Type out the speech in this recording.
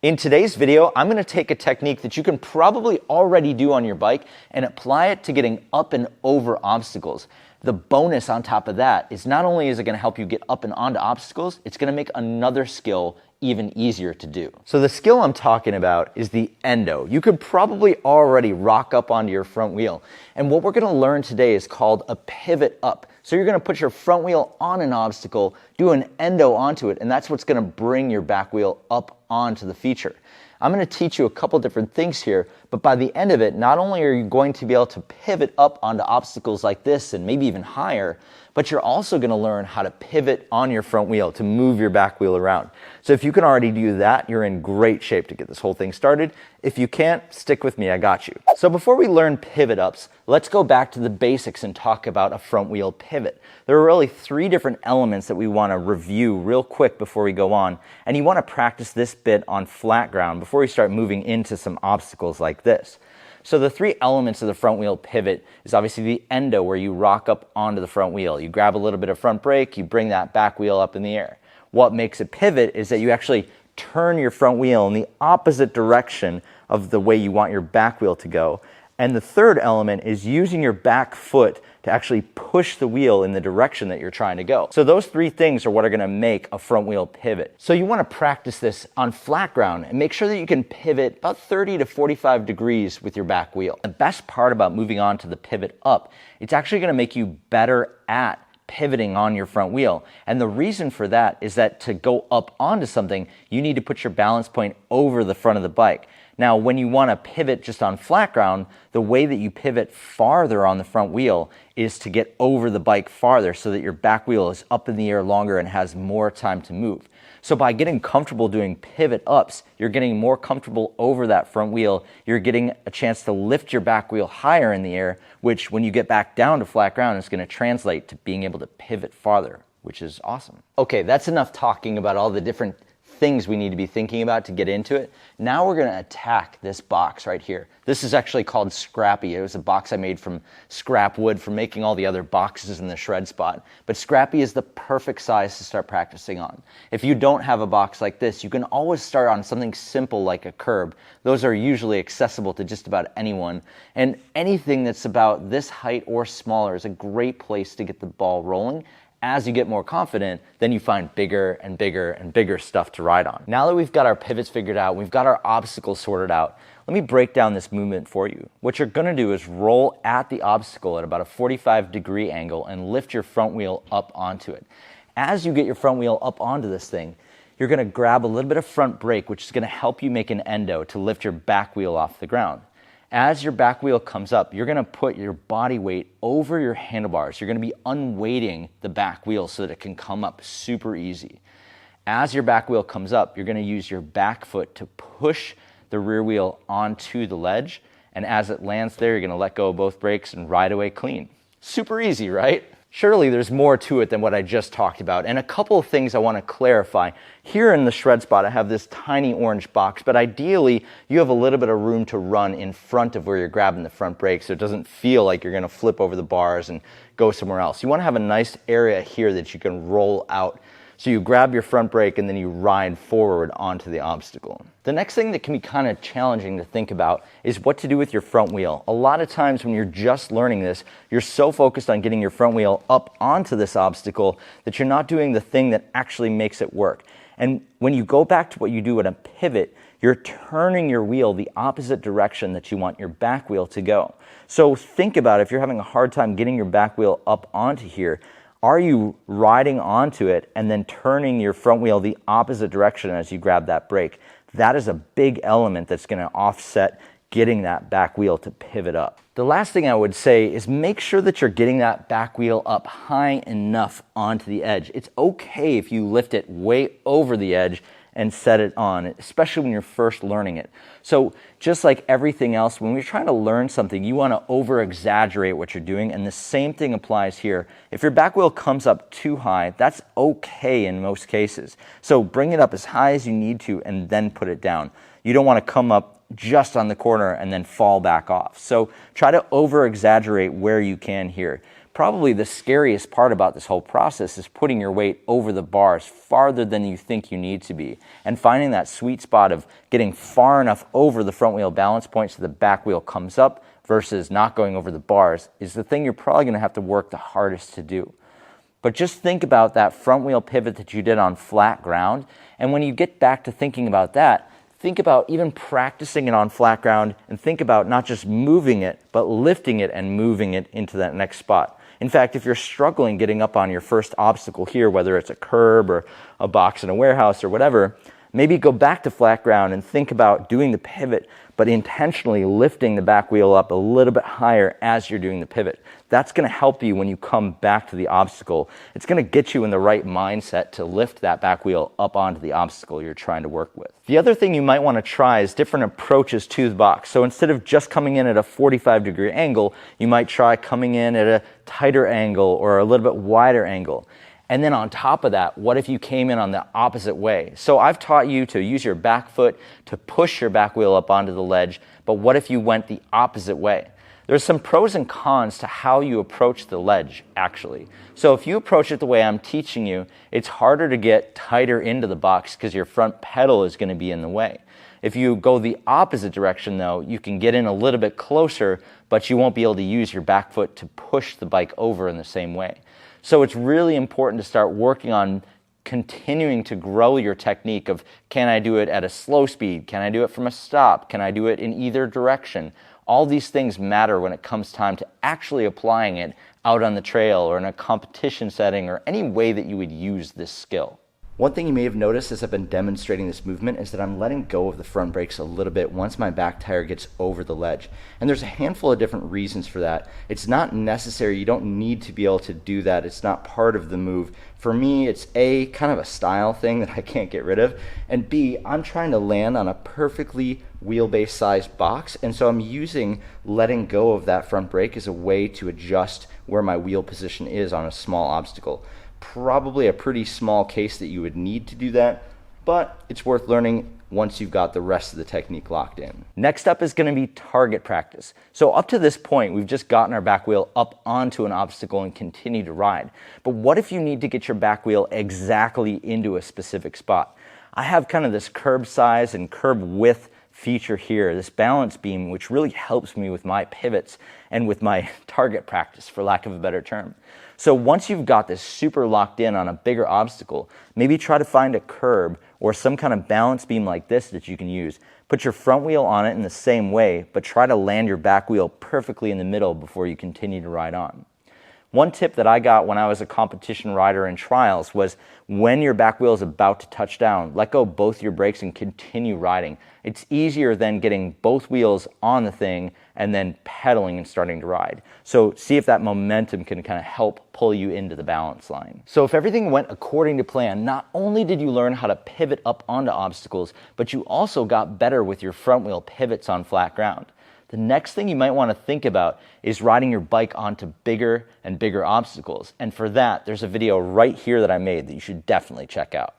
In today's video, I'm going to take a technique that you can probably already do on your bike and apply it to getting up and over obstacles. The bonus on top of that is not only is it going to help you get up and onto obstacles, it's going to make another skill even easier to do. So the skill I'm talking about is the endo. You could probably already rock up onto your front wheel. And what we're going to learn today is called a pivot up. So you're going to put your front wheel on an obstacle, do an endo onto it, and that's what's going to bring your back wheel up onto the feature. I'm going to teach you a couple different things here, but by the end of it, not only are you going to be able to pivot up onto obstacles like this and maybe even higher, but you're also going to learn how to pivot on your front wheel to move your back wheel around. So if you can already do that, you're in great shape to get this whole thing started. If you can't, stick with me, I got you. So before we learn pivot ups, let's go back to the basics and talk about a front wheel pivot. There are really three different elements that we want to review real quick before we go on, and you want to practice this bit on flat ground before you start moving into some obstacles like this. So the three elements of the front wheel pivot is obviously the endo, where you rock up onto the front wheel. You grab a little bit of front brake, you bring that back wheel up in the air. What makes a pivot is that you actually turn your front wheel in the opposite direction of the way you want your back wheel to go. And the third element is using your back foot to actually push the wheel in the direction that you're trying to go. So those three things are what are going to make a front wheel pivot. So you want to practice this on flat ground and make sure that you can pivot about 30 to 45 degrees with your back wheel. The best part about moving on to the pivot up, it's actually going to make you better at pivoting on your front wheel. And the reason for that is that to go up onto something, you need to put your balance point over the front of the bike. Now, when you want to pivot just on flat ground, the way that you pivot farther on the front wheel is to get over the bike farther so that your back wheel is up in the air longer and has more time to move. So by getting comfortable doing pivot ups, you're getting more comfortable over that front wheel. You're getting a chance to lift your back wheel higher in the air, which when you get back down to flat ground is going to translate to being able to pivot farther, which is awesome. Okay, that's enough talking about all the different things we need to be thinking about to get into it. Now we're going to attack this box right here. This is actually called Scrappy. It was a box I made from scrap wood from making all the other boxes in the shred spot. But Scrappy is the perfect size to start practicing on. If you don't have a box like this, you can always start on something simple like a curb. Those are usually accessible to just about anyone. And anything that's about this height or smaller is a great place to get the ball rolling. As you get more confident, then you find bigger and bigger and bigger stuff to ride on. Now that we've got our pivots figured out, we've got our obstacles sorted out, let me break down this movement for you. What you're going to do is roll at the obstacle at about a 45-degree angle and lift your front wheel up onto it. As you get your front wheel up onto this thing, you're going to grab a little bit of front brake, which is going to help you make an endo to lift your back wheel off the ground. As your back wheel comes up, you're going to put your body weight over your handlebars. You're going to be unweighting the back wheel so that it can come up super easy. As your back wheel comes up, you're going to use your back foot to push the rear wheel onto the ledge. And as it lands there, you're going to let go of both brakes and ride away clean. Super easy, right? Surely there's more to it than what I just talked about. And a couple of things I want to clarify. Here in the shred spot, I have this tiny orange box, but ideally you have a little bit of room to run in front of where you're grabbing the front brake so it doesn't feel like you're going to flip over the bars and go somewhere else. You want to have a nice area here that you can roll out. So you grab your front brake and then you ride forward onto the obstacle. The next thing that can be kind of challenging to think about is what to do with your front wheel. A lot of times when you're just learning this, you're so focused on getting your front wheel up onto this obstacle that you're not doing the thing that actually makes it work. And when you go back to what you do at a pivot, you're turning your wheel the opposite direction that you want your back wheel to go. So think about it, if you're having a hard time getting your back wheel up onto here, are you riding onto it and then turning your front wheel the opposite direction as you grab that brake? That is a big element that's going to offset getting that back wheel to pivot up. The last thing I would say is make sure that you're getting that back wheel up high enough onto the edge. It's okay if you lift it way over the edge and set it on, especially when you're first learning it. So just like everything else, when you're trying to learn something, you want to over-exaggerate what you're doing, and the same thing applies here. If your back wheel comes up too high, that's okay in most cases. So bring it up as high as you need to and then put it down. You don't want to come up just on the corner and then fall back off. So try to over-exaggerate where you can here. Probably the scariest part about this whole process is putting your weight over the bars farther than you think you need to be, and finding that sweet spot of getting far enough over the front wheel balance point so the back wheel comes up versus not going over the bars is the thing you're probably going to have to work the hardest to do. But just think about that front wheel pivot that you did on flat ground, and when you get back to thinking about that, think about even practicing it on flat ground, and think about not just moving it, but lifting it and moving it into that next spot. In fact, if you're struggling getting up on your first obstacle here, whether it's a curb or a box in a warehouse or whatever, maybe go back to flat ground and think about doing the pivot, but intentionally lifting the back wheel up a little bit higher as you're doing the pivot. That's going to help you when you come back to the obstacle. It's going to get you in the right mindset to lift that back wheel up onto the obstacle you're trying to work with. The other thing you might want to try is different approaches to the box. So instead of just coming in at a 45-degree angle, you might try coming in at a tighter angle or a little bit wider angle. And then on top of that, what if you came in on the opposite way? So I've taught you to use your back foot to push your back wheel up onto the ledge, but what if you went the opposite way? There's some pros and cons to how you approach the ledge, actually. So if you approach it the way I'm teaching you, it's harder to get tighter into the box because your front pedal is going to be in the way. If you go the opposite direction, though, you can get in a little bit closer, but you won't be able to use your back foot to push the bike over in the same way. So it's really important to start working on continuing to grow your technique of, can I do it at a slow speed? Can I do it from a stop? Can I do it in either direction? All these things matter when it comes time to actually applying it out on the trail or in a competition setting or any way that you would use this skill. One thing you may have noticed as I've been demonstrating this movement is that I'm letting go of the front brakes a little bit once my back tire gets over the ledge. And there's a handful of different reasons for that. It's not necessary. You don't need to be able to do that. It's not part of the move. For me, it's A, kind of a style thing that I can't get rid of, and B, I'm trying to land on a perfectly wheelbase sized box, and so I'm using letting go of that front brake as a way to adjust where my wheel position is on a small obstacle. Probably a pretty small case that you would need to do that, but it's worth learning once you've got the rest of the technique locked in. Next up is going to be target practice. So up to this point, we've just gotten our back wheel up onto an obstacle and continue to ride. But what if you need to get your back wheel exactly into a specific spot? I have kind of this curb size and curb width feature here, this balance beam, which really helps me with my pivots and with my target practice, for lack of a better term. So once you've got this super locked in on a bigger obstacle, maybe try to find a curb or some kind of balance beam like this that you can use. Put your front wheel on it in the same way, but try to land your back wheel perfectly in the middle before you continue to ride on. One tip that I got when I was a competition rider in trials was when your back wheel is about to touch down, let go both your brakes and continue riding. It's easier than getting both wheels on the thing and then pedaling and starting to ride. So see if that momentum can kind of help pull you into the balance line. So if everything went according to plan, not only did you learn how to pivot up onto obstacles, but you also got better with your front wheel pivots on flat ground. The next thing you might want to think about is riding your bike onto bigger and bigger obstacles. And for that, there's a video right here that I made that you should definitely check out.